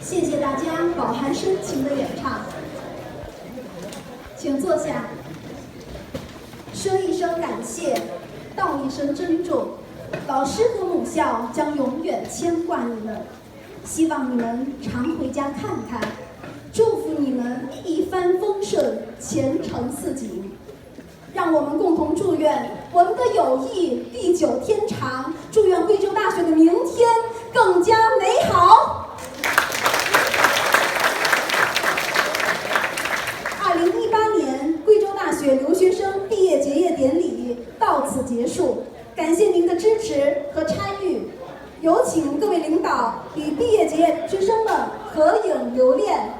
谢谢大家饱含深情的演唱，请坐下。说一声感谢，道一声珍重，老师和母校将永远牵挂你们，希望你们常回家看看，祝福你们一帆风顺，前程似锦。让我们共同祝愿我们的友谊地久天长，祝愿贵州大学的明天更加美好。2018年贵州大学留学生毕业结业典礼到此结束，感谢您的支持和参与。有请各位领导与毕业结业学生们合影留念。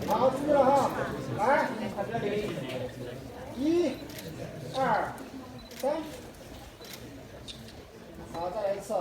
好，出去了哈，来，1、2、3，好，再来一次。